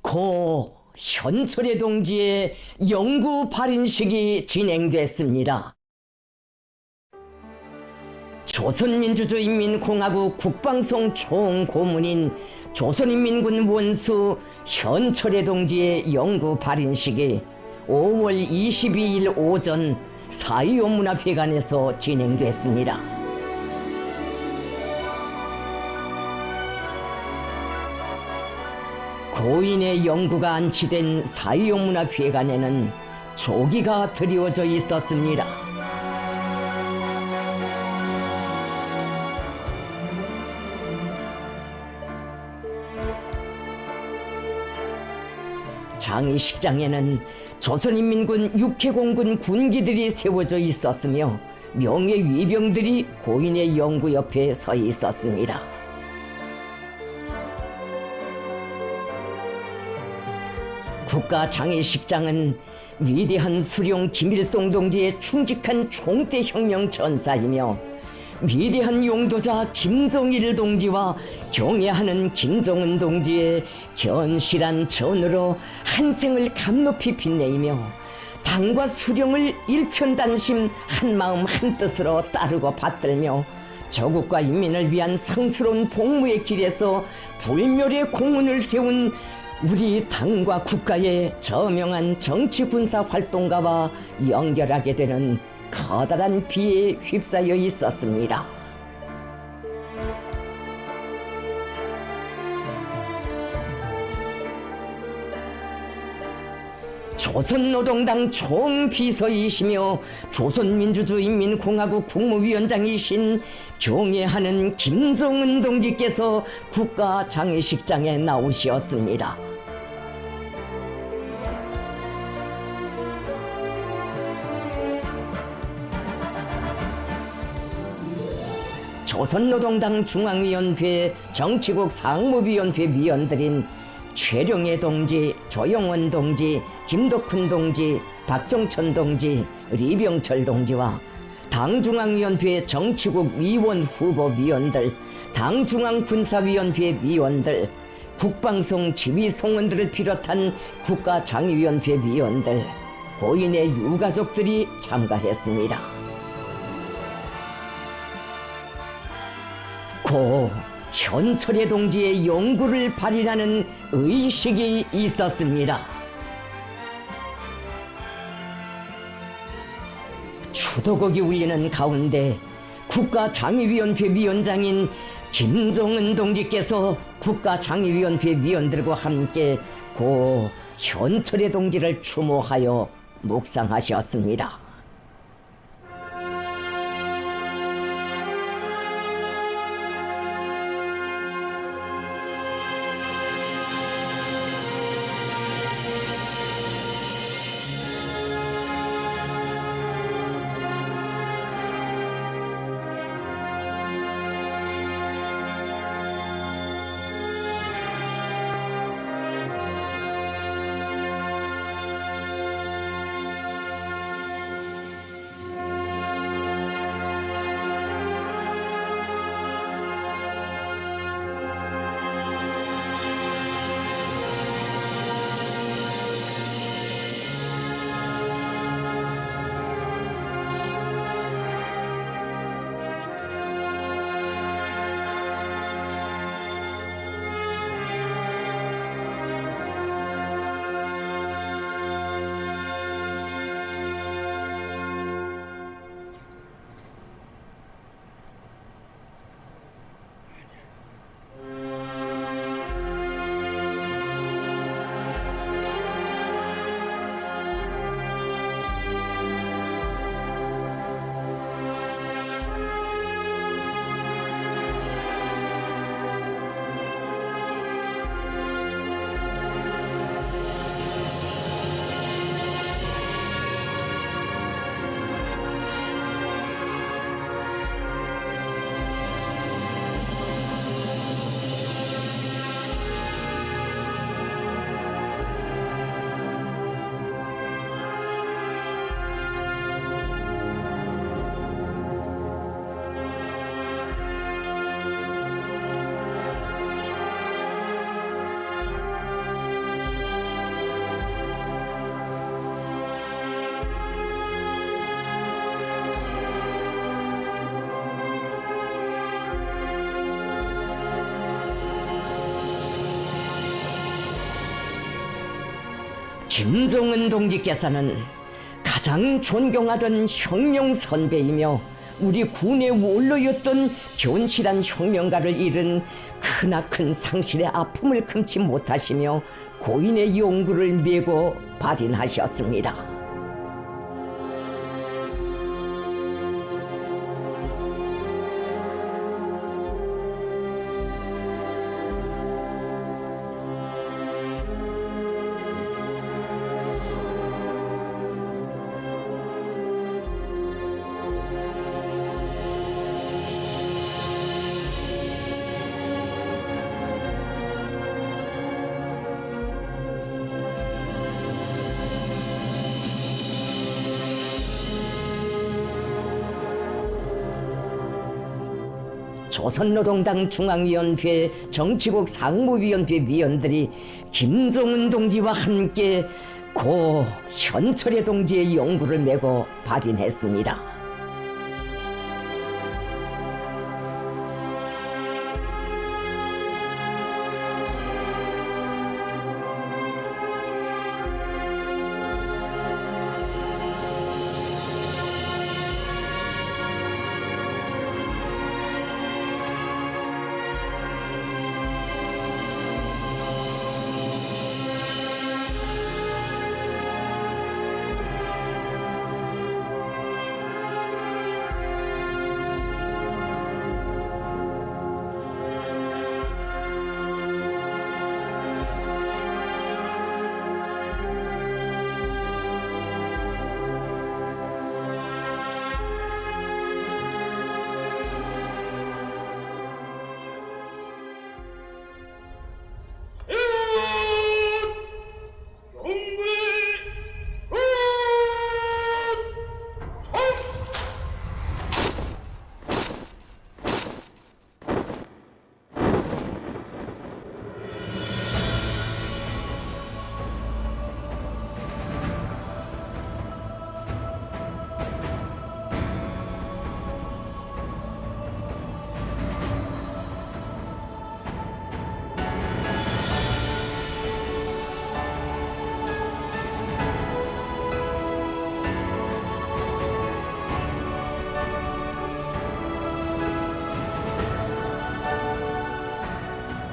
고 현철의 동지의 영구 발인식이 진행됐습니다. 조선민주주의인민공화국 국방성 총고문인 조선인민군 원수 현철의 동지의 영구 발인식이 5월 22일 오전 사의원문화회관에서 진행됐습니다. 고인의 영구가 안치된 사의원문화회관에는 조기가 드리워져 있었습니다. 장의식장에는 조선인민군 육해공군 군기들이 세워져 있었으며 명예위병들이 고인의 영구 옆에 서 있었습니다. 국가장의식장은 위대한 수령 김일성 동지의 충직한 총대혁명 전사이며 위대한 용도자 김정일 동지와 경애하는 김정은 동지의 견실한 전으로 한 생을 감높이 빛내이며 당과 수령을 일편단심 한마음 한뜻으로 따르고 받들며 조국과 인민을 위한 성스러운 복무의 길에서 불멸의 공훈을 세운 우리 당과 국가의 저명한 정치 군사 활동가와 연결하게 되는 커다란 비에 휩싸여 있었습니다. 조선노동당 총비서이시며 조선민주주의인민공화국 국무위원장이신 경애하는 김정은 동지께서 국가장의식장에 나오시었습니다. 조선노동당 중앙위원회 정치국 상무위원회 위원들인 최룡해 동지, 조영원 동지, 김덕훈 동지, 박정천 동지, 리병철 동지와 당중앙위원회 정치국 위원 후보 위원들, 당중앙군사위원회 위원들, 국방성 지휘성원들을 비롯한 국가장의위원회 위원들, 고인의 유가족들이 참가했습니다. 고 현철의 동지의 영구를 발인하는 의식이 있었습니다. 추도곡이 울리는 가운데 국가장의위원회 위원장인 김정은 동지께서 국가장의위원회 위원들과 함께 고 현철의 동지를 추모하여 묵상하셨습니다. 김정은 동지께서는 가장 존경하던 혁명 선배이며 우리 군의 원로였던 견실한 혁명가를 잃은 크나큰 상실의 아픔을 금치 못하시며 고인의 용구를 메고 발인하셨습니다. 조선노동당 중앙위원회 정치국 상무위원회 위원들이 김정은 동지와 함께 고 현철의 동지의 용구를 메고 발인했습니다.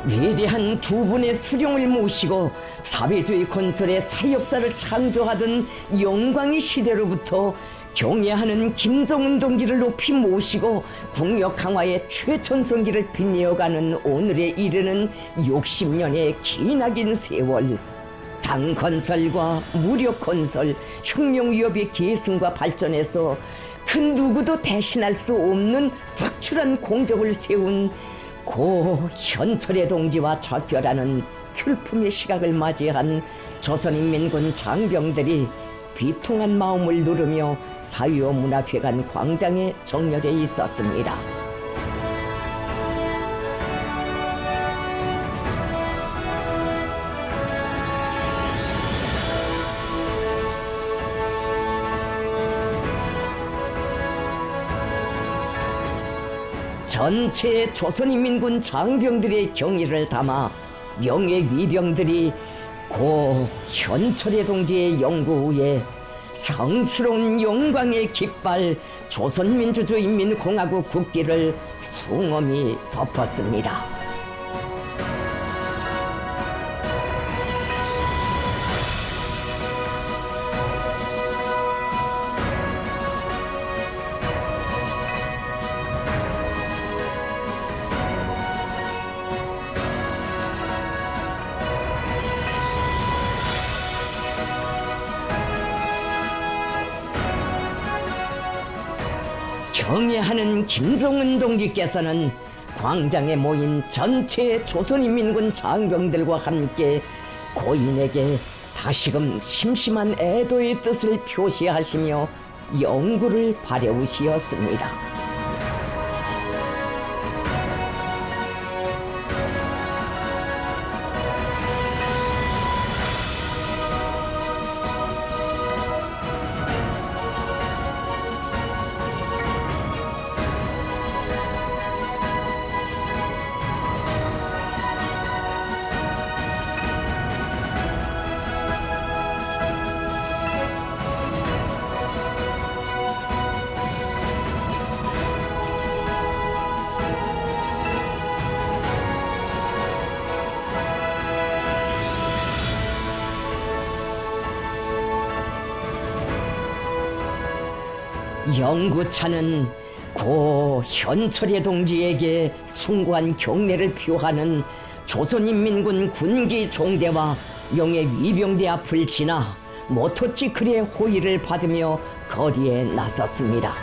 위대한 두 분의 수령을 모시고 사회주의 건설의 새 역사를 창조하던 영광의 시대로부터 경애하는 김정은 동지를 높이 모시고 국력 강화의 최전성기를 빛내어가는 오늘에 이르는 60년의 기나긴 세월, 당 건설과 무력 건설, 혁명 위협의 계승과 발전에서 그 누구도 대신할 수 없는 특출한 공적을 세운 고 현철의 동지와 작별하는 슬픔의 시각을 맞이한 조선인민군 장병들이 비통한 마음을 누르며 사유문화회관 광장에 정렬해 있었습니다. 전체 조선인민군 장병들의 경의를 담아 명예위병들이 고 현철의 동지의 영구 후에 성스러운 영광의 깃발 조선민주주의인민공화국 국기를 숭엄히 덮었습니다. 경애하는 김정은 동지께서는 광장에 모인 전체 조선인민군 장병들과 함께 고인에게 다시금 심심한 애도의 뜻을 표시하시며 영구를 바래우시었습니다. 영구차는 고 현철의 동지에게 숭고한 경례를 표하는 조선인민군 군기 종대와 명예 위병대 앞을 지나 모터치클의 호의를 받으며 거리에 나섰습니다.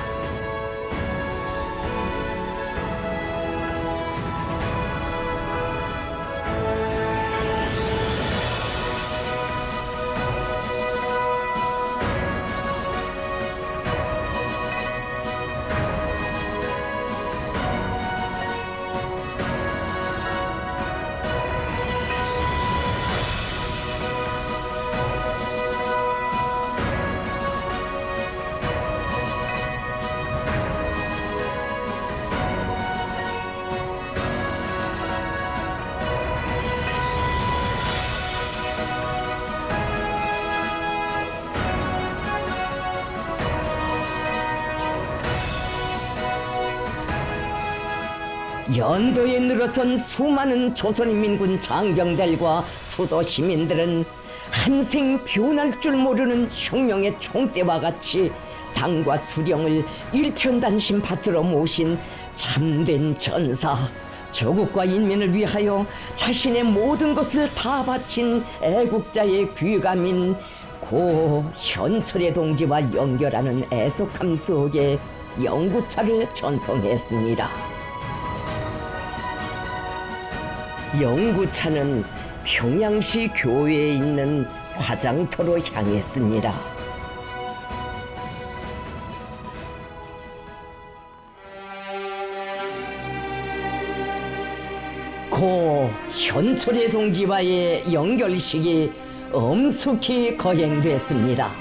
연도에 늘어선 수많은 조선인민군 장병들과 수도 시민들은 한생 변할 줄 모르는 혁명의 총대와 같이 당과 수령을 일편단심 받들어 모신 참된 전사, 조국과 인민을 위하여 자신의 모든 것을 다 바친 애국자의 귀감인 고 현철의 동지와 연결하는 애석함 속에 영구차를 전송했습니다. 영구차는 평양시 교회에 있는 화장터로 향했습니다. 고 현철의 동지와의 연결식이 엄숙히 거행됐습니다.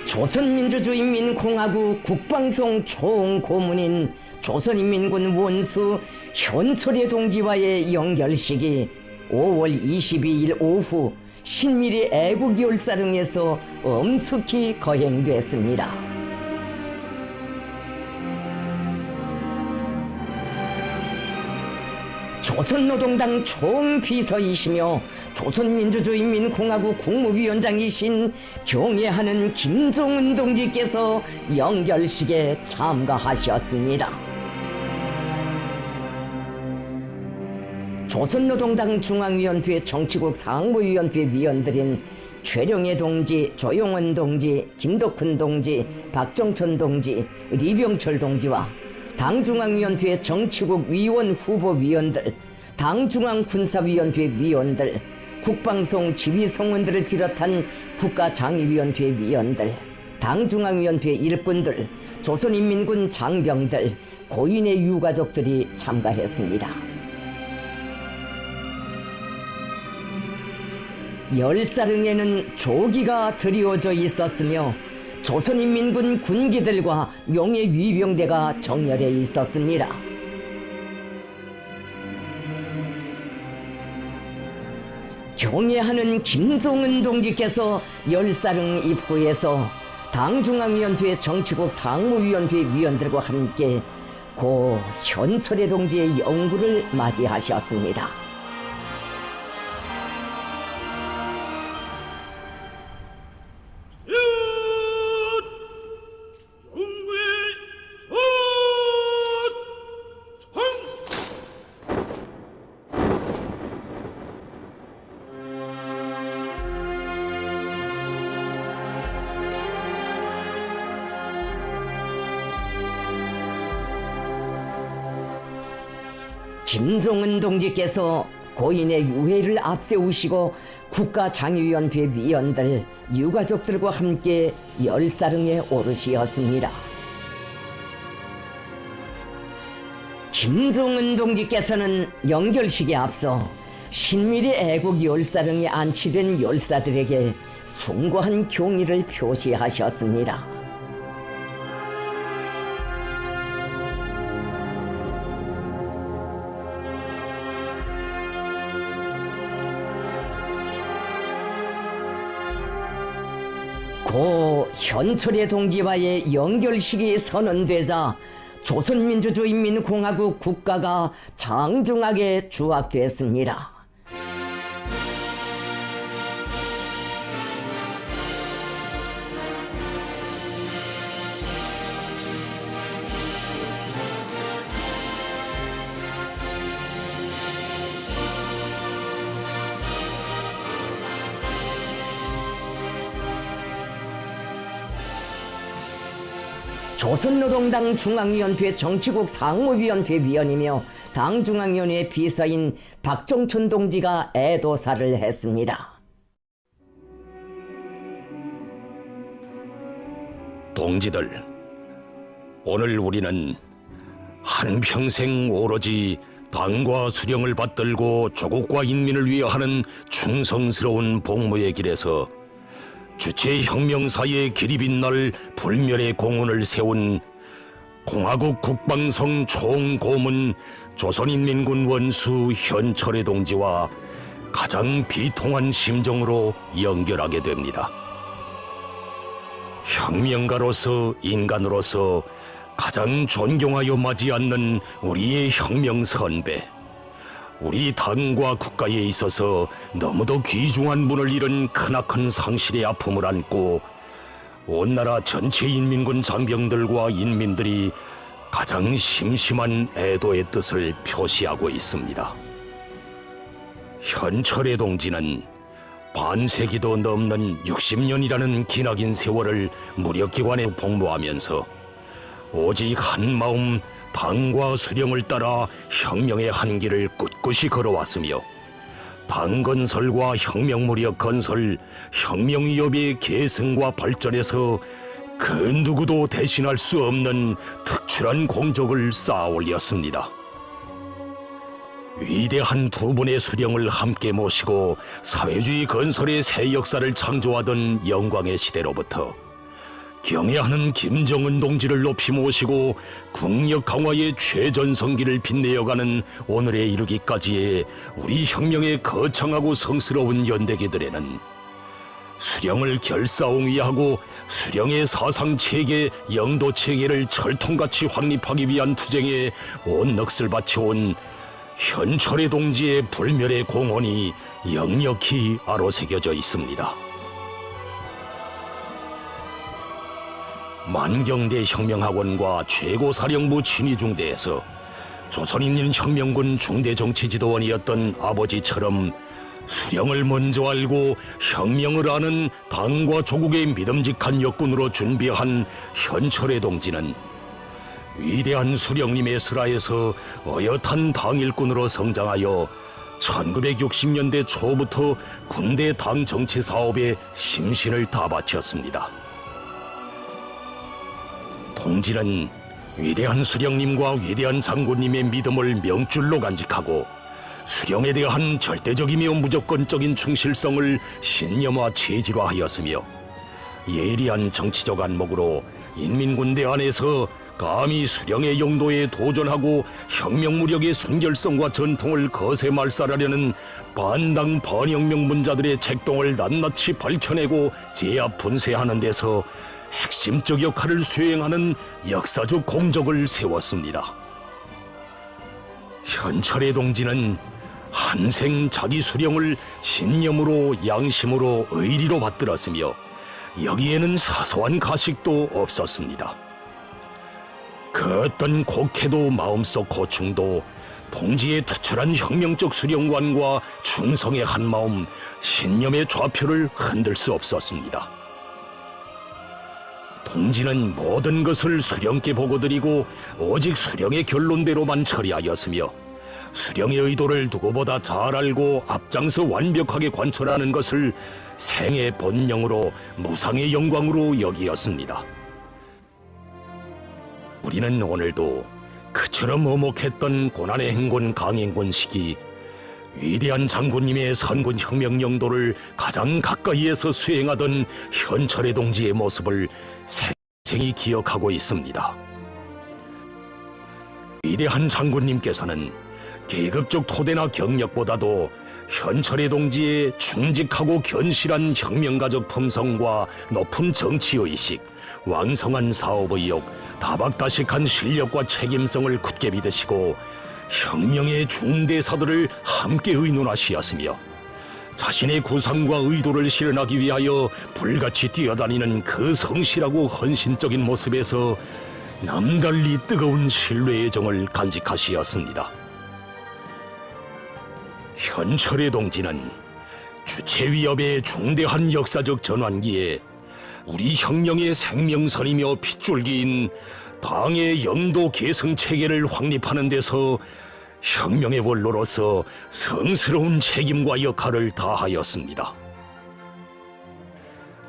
조선민주주의인민공화국 국방성 총고문인 조선인민군 원수 현철의 동지와의 연결식이 5월 22일 오후 신미리 애국열사릉에서 엄숙히 거행됐습니다. 조선노동당 총비서이시며 조선민주주의인민공화국 국무위원장이신 경애하는 김종은 동지께서 연결식에 참가하셨습니다. 조선노동당 중앙위원회 정치국 상무위원회 위원들인 최룡해 동지, 조용원 동지, 김덕훈 동지, 박정천 동지, 리병철 동지와 당중앙위원회 정치국 위원 후보 위원들, 당중앙군사위원회 위원들, 국방성 지휘성원들을 비롯한 국가장의위원회 위원들, 당중앙위원회 일꾼들, 조선인민군 장병들, 고인의 유가족들이 참가했습니다. 열사릉에는 조기가 드리워져 있었으며 조선인민군 군기들과 명예위병대가 정렬해 있었습니다. 경애하는 김종은 동지께서 열사릉 입구에서 당중앙위원회 정치국 상무위원회 위원들과 함께 고 현철의 동지의 영구를 맞이하셨습니다. 김종은 동지께서 고인의 유해를 앞세우시고 국가장의위원회 위원들, 유가족들과 함께 열사릉에 오르시었습니다. 김종은 동지께서는 연결식에 앞서 신미리 애국 열사릉에 안치된 열사들에게 숭고한 경의를 표시하셨습니다. 고 현철의 동지와의 연결식이 선언되자 조선민주주의인민공화국 국가가 장중하게 주악됐습니다. 조선노동당 중앙위원회 정치국 상무위원회 위원이며 당 중앙위원회 비서인 박종천 동지가 애도사를 했습니다. 동지들, 오늘 우리는 한평생 오로지 당과 수령을 받들고 조국과 인민을 위하는 충성스러운 복무의 길에서 주체 혁명사의 길이 빛날 불멸의 공헌을 세운 공화국 국방성 총고문 조선인민군 원수 현철의 동지와 가장 비통한 심정으로 연결하게 됩니다. 혁명가로서 인간으로서 가장 존경하여 마지 않는 우리의 혁명 선배, 우리 당과 국가에 있어서 너무도 귀중한 분을 잃은 크나큰 상실의 아픔을 안고 온 나라 전체 인민군 장병들과 인민들이 가장 심심한 애도의 뜻을 표시하고 있습니다. 현철의 동지는 반세기도 넘는 60년이라는 기나긴 세월을 무력기관에 복무하면서 오직 한 마음 당과 수령을 따라 혁명의 한 길을 꿋꿋이 걸어왔으며 당 건설과 혁명 무력 건설, 혁명 위협의 계승과 발전에서 그 누구도 대신할 수 없는 특출한 공적을 쌓아 올렸습니다. 위대한 두 분의 수령을 함께 모시고 사회주의 건설의 새 역사를 창조하던 영광의 시대로부터 경애하는 김정은 동지를 높이 모시고 국력 강화의 최전성기를 빛내어가는 오늘에 이르기까지의 우리 혁명의 거창하고 성스러운 연대기들에는 수령을 결사옹위하고 수령의 사상체계, 영도체계를 철통같이 확립하기 위한 투쟁에 온 넋을 바쳐온 현철의 동지의 불멸의 공헌이 역력히 아로새겨져 있습니다. 만경대 혁명학원과 최고사령부 친위중대에서 조선인민혁명군 중대정치지도원이었던 아버지처럼 수령을 먼저 알고 혁명을 아는 당과 조국의 믿음직한 역군으로 준비한 현철의 동지는 위대한 수령님의 슬하에서 어엿한 당일꾼으로 성장하여 1960년대 초부터 군대 당 정치 사업에 심신을 다 바쳤습니다. 동지는 위대한 수령님과 위대한 장군님의 믿음을 명줄로 간직하고 수령에 대한 절대적이며 무조건적인 충실성을 신념화 체질화하였으며 예리한 정치적 안목으로 인민군대 안에서 감히 수령의 영도에 도전하고 혁명무력의 순결성과 전통을 거세 말살하려는 반당 반혁명 분자들의 책동을 낱낱이 밝혀내고 제압 분쇄하는 데서 핵심적 역할을 수행하는 역사적 공적을 세웠습니다. 현철의 동지는 한생 자기 수령을 신념으로 양심으로 의리로 받들었으며 여기에는 사소한 가식도 없었습니다. 그 어떤 곡해도 마음속 고충도 동지의 투철한 혁명적 수령관과 충성의 한마음, 신념의 좌표를 흔들 수 없었습니다. 동지는 모든 것을 수령께 보고드리고 오직 수령의 결론대로만 처리하였으며 수령의 의도를 누구보다 잘 알고 앞장서 완벽하게 관철하는 것을 생의 본령으로 무상의 영광으로 여기었습니다. 우리는 오늘도 그처럼 어목했던 고난의 행군 강행군 시기 위대한 장군님의 선군 혁명 영도를 가장 가까이에서 수행하던 현철의 동지의 모습을 생생히 기억하고 있습니다. 위대한 장군님께서는 계급적 토대나 경력보다도 현철의 동지의 충직하고 견실한 혁명가적 품성과 높은 정치의식, 왕성한 사업의욕, 다박다식한 실력과 책임성을 굳게 믿으시고 혁명의 중대사들을 함께 의논하시었으며 자신의 구상과 의도를 실현하기 위하여 불같이 뛰어다니는 그 성실하고 헌신적인 모습에서 남달리 뜨거운 신뢰의 정을 간직하시었습니다. 현철의 동지는 주체 위협의 중대한 역사적 전환기에 우리 혁명의 생명선이며 핏줄기인 당의 영도 계승 체계를 확립하는 데서 혁명의 원로로서 성스러운 책임과 역할을 다하였습니다.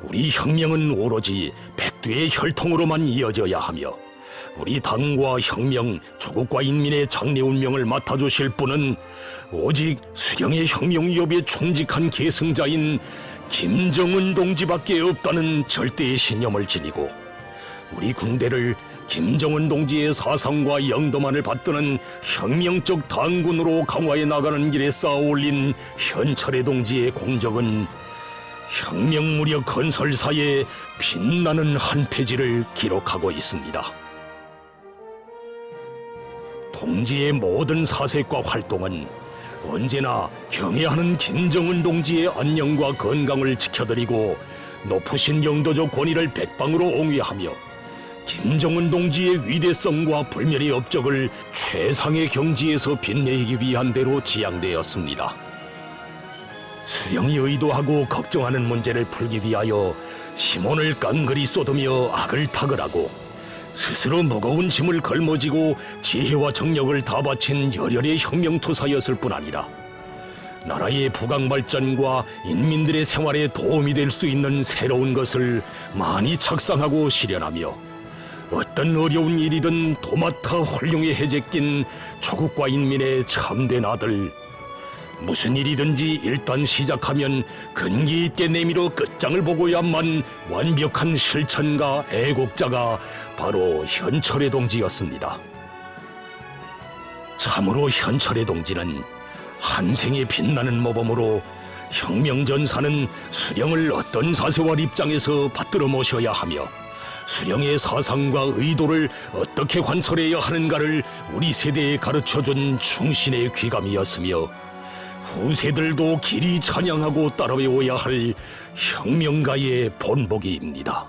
우리 혁명은 오로지 백두의 혈통으로만 이어져야 하며 우리 당과 혁명, 조국과 인민의 장래 운명을 맡아주실 분은 오직 수령의 혁명 위협에 충직한 계승자인 김정은 동지밖에 없다는 절대의 신념을 지니고 우리 군대를 김정은 동지의 사상과 영도만을 받드는 혁명적 당군으로 강화해 나가는 길에 쌓아올린 현철의 동지의 공적은 혁명무력 건설사의 빛나는 한 페이지를 기록하고 있습니다. 동지의 모든 사색과 활동은 언제나 경애하는 김정은 동지의 안녕과 건강을 지켜드리고 높으신 영도적 권위를 백방으로 옹위하며 김정은 동지의 위대성과 불멸의 업적을 최상의 경지에서 빛내기 위한 대로 지향되었습니다. 수령이 의도하고 걱정하는 문제를 풀기 위하여 힘원을 깡그리 쏟으며 악을 탁을하고 스스로 무거운 짐을 걸머지고 지혜와 정력을 다 바친 열혈의 혁명투사였을 뿐 아니라 나라의 부강 발전과 인민들의 생활에 도움이 될 수 있는 새로운 것을 많이 착상하고 실현하며 어떤 어려운 일이든 도맡아 훌륭히 해제낀 조국과 인민의 참된 아들, 무슨 일이든지 일단 시작하면 근기 있게 내밀어 끝장을 보고야만 완벽한 실천가 애국자가 바로 현철의 동지였습니다. 참으로 현철의 동지는 한생에 빛나는 모범으로 혁명전사는 수령을 어떤 사세와 입장에서 받들어 모셔야 하며 수령의 사상과 의도를 어떻게 관철해야 하는가를 우리 세대에 가르쳐준 충신의 귀감이었으며 후세들도 길이 찬양하고 따라배워야 할 혁명가의 본보기입니다.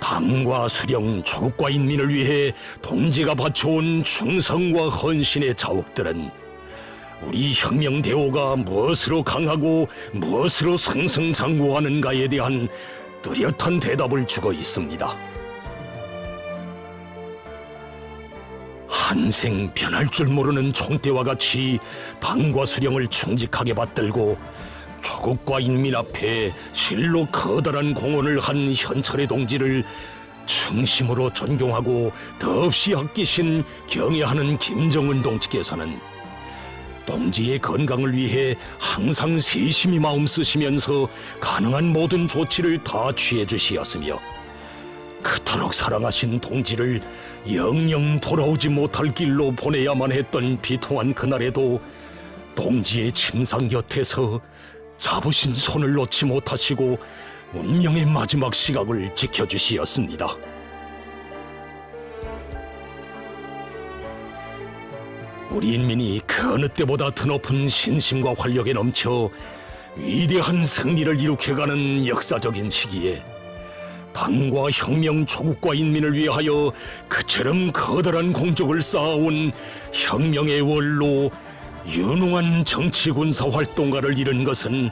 당과 수령, 조국과 인민을 위해 동지가 바쳐온 충성과 헌신의 자욱들은 우리 혁명 대오가 무엇으로 강하고 무엇으로 승승장구하는가에 대한 뚜렷한 대답을 주고 있습니다. 한생 변할 줄 모르는 총대와 같이 당과 수령을 충직하게 받들고 조국과 인민 앞에 실로 커다란 공헌을 한 현철의 동지를 충심으로 존경하고 더없이 아끼신 경애하는 김정은 동지께서는 동지의 건강을 위해 항상 세심히 마음 쓰시면서 가능한 모든 조치를 다 취해 주시었으며 그토록 사랑하신 동지를 영영 돌아오지 못할 길로 보내야만 했던 비통한 그날에도 동지의 침상 곁에서 잡으신 손을 놓지 못하시고 운명의 마지막 시각을 지켜주시었습니다. 우리 인민이 그 어느 때보다 드높은 신심과 활력에 넘쳐 위대한 승리를 이룩해가는 역사적인 시기에 당과 혁명, 조국과 인민을 위하여 그처럼 커다란 공적을 쌓아온 혁명의 원로 유능한 정치 군사 활동가를 잃은 것은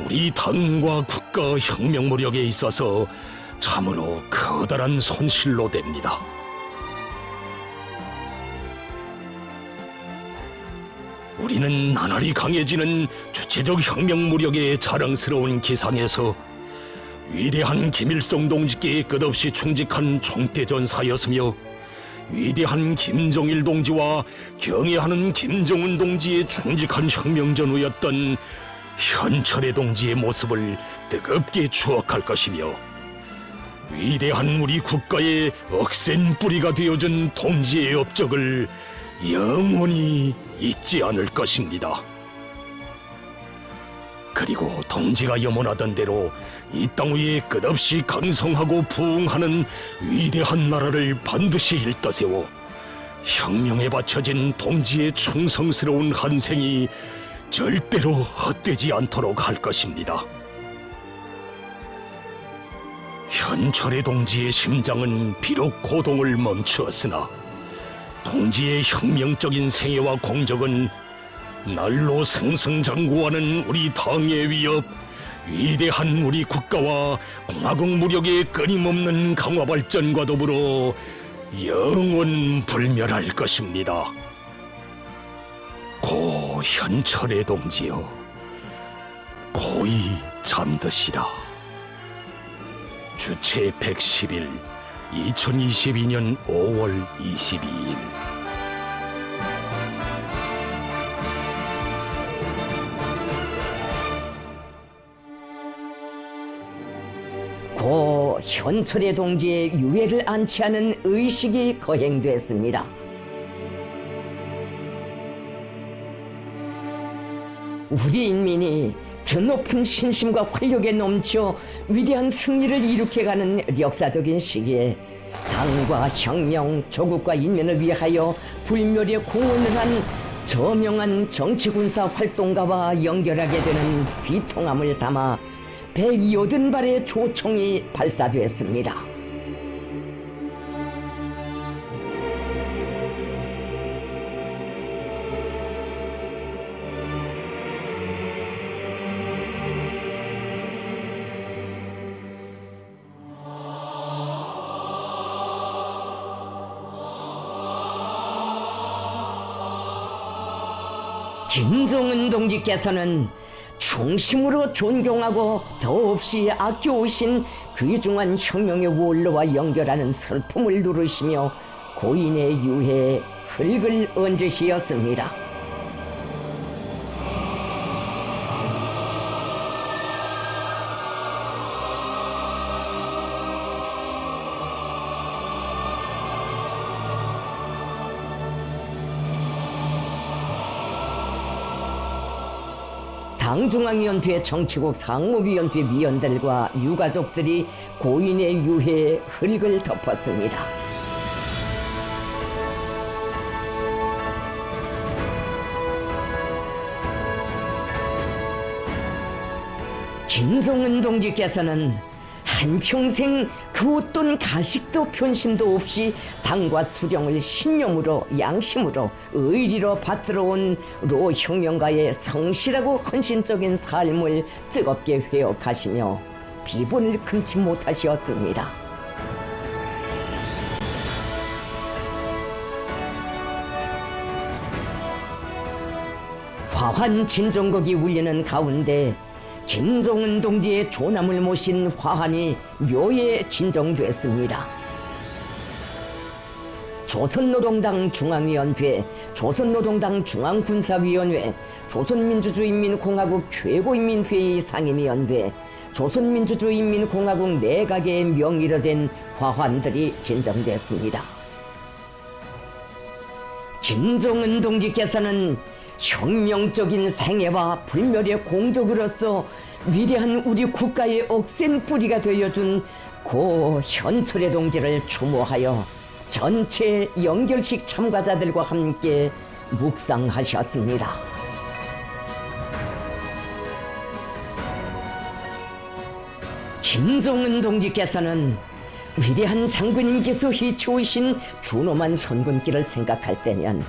우리 당과 국가 혁명 무력에 있어서 참으로 커다란 손실로 됩니다. 우리는 나날이 강해지는 주체적 혁명 무력의 자랑스러운 기상에서 위대한 김일성 동지께 끝없이 충직한 총대전사였으며 위대한 김정일 동지와 경애하는 김정은 동지의 충직한 혁명전우였던 현철의 동지의 모습을 뜨겁게 추억할 것이며 위대한 우리 국가의 억센 뿌리가 되어준 동지의 업적을 영원히 잊지 않을 것입니다. 그리고 동지가 염원하던 대로 이 땅 위에 끝없이 강성하고 부흥하는 위대한 나라를 반드시 일떠세워 혁명에 바쳐진 동지의 충성스러운 한생이 절대로 헛되지 않도록 할 것입니다. 현철의 동지의 심장은 비록 고동을 멈추었으나 동지의 혁명적인 생애와 공적은 날로 승승장구하는 우리 당의 위협, 위대한 우리 국가와 공화국 무력의 끊임없는 강화 발전과 더불어 영원 불멸할 것입니다. 고 현철의 동지여, 고이 잠드시라. 주체 110일 2022년 5월 22일. 고 현철의 동지의 유해를 안치하는 의식이 거행됐습니다. 우리 인민이 더 높은 신심과 활력에 넘쳐 위대한 승리를 일으켜가는 역사적인 시기에 당과 혁명, 조국과 인민을 위하여 불멸의 공헌을 한 저명한 정치군사 활동가와 연결하게 되는 비통함을 담아 180발의 조총이 발사되었습니다. 김정은 동지께서는 중심으로 존경하고 더없이 아껴오신 귀중한 혁명의 원로와 연결하는 슬픔을 누르시며 고인의 유해에 흙을 얹으시었습니다. 당중앙위원회 정치국 상무위원회 위원들과 유가족들이 고인의 유해에 흙을 덮었습니다. 김정은 동지께서는 한평생 그 어떤 가식도 편심도 없이 당과 수령을 신념으로 양심으로 의리로 받들어온 로 혁명가의 성실하고 헌신적인 삶을 뜨겁게 회역하시며 비본을 금치 못하시었습니다. 화환 진정곡이 울리는 가운데 김정은 동지의 조남을 모신 화환이 묘에 진정됐습니다. 조선노동당 중앙위원회, 조선노동당 중앙군사위원회, 조선민주주의인민공화국 최고인민회의 상임위원회, 조선민주주의인민공화국 내각의 명의로 된 화환들이 진정됐습니다. 김정은 동지께서는 혁명적인 생애와 불멸의 공적으로서 위대한 우리 국가의 억센 뿌리가 되어준 고 현철의 동지를 추모하여 전체 영결식 참가자들과 함께 묵상하셨습니다. 김정은 동지께서는 위대한 장군님께서 해치우신 준엄한 선군길을 생각할 때면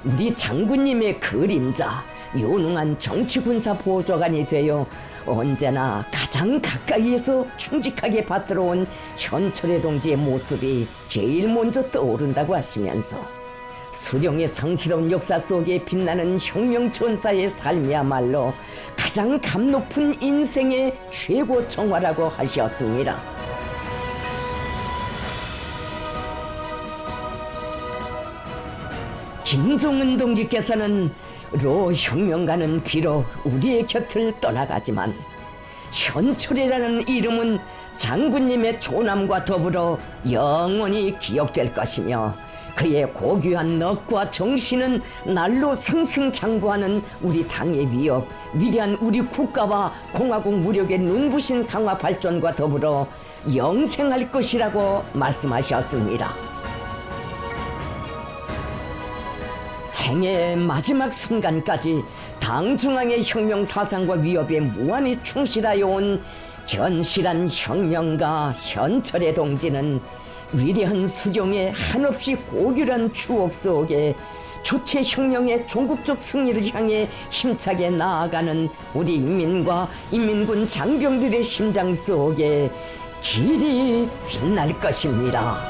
우리 장군님의 그림자, 유능한 정치군사 보좌관이 되어 언제나 가장 가까이에서 충직하게 받들어온 현철의 동지의 모습이 제일 먼저 떠오른다고 하시면서 수령의 성스러운 역사 속에 빛나는 혁명전사의 삶이야말로 가장 감높은 인생의 최고 정화라고 하셨습니다. 김정은 동지께서는 로 혁명가는 비록 우리의 곁을 떠나가지만 현철이라는 이름은 장군님의 조남과 더불어 영원히 기억될 것이며 그의 고귀한 넋과 정신은 날로 승승장구하는 우리 당의 위협, 위대한 우리 국가와 공화국 무력의 눈부신 강화 발전과 더불어 영생할 것이라고 말씀하셨습니다. 생애의 마지막 순간까지 당 중앙의 혁명 사상과 위협에 무한히 충실하여 온 견실한 혁명가 현철의 동지는 위대한 수령의 한없이 고귀한 추억 속에 주체 혁명의 종국적 승리를 향해 힘차게 나아가는 우리 인민과 인민군 장병들의 심장 속에 길이 빛날 것입니다.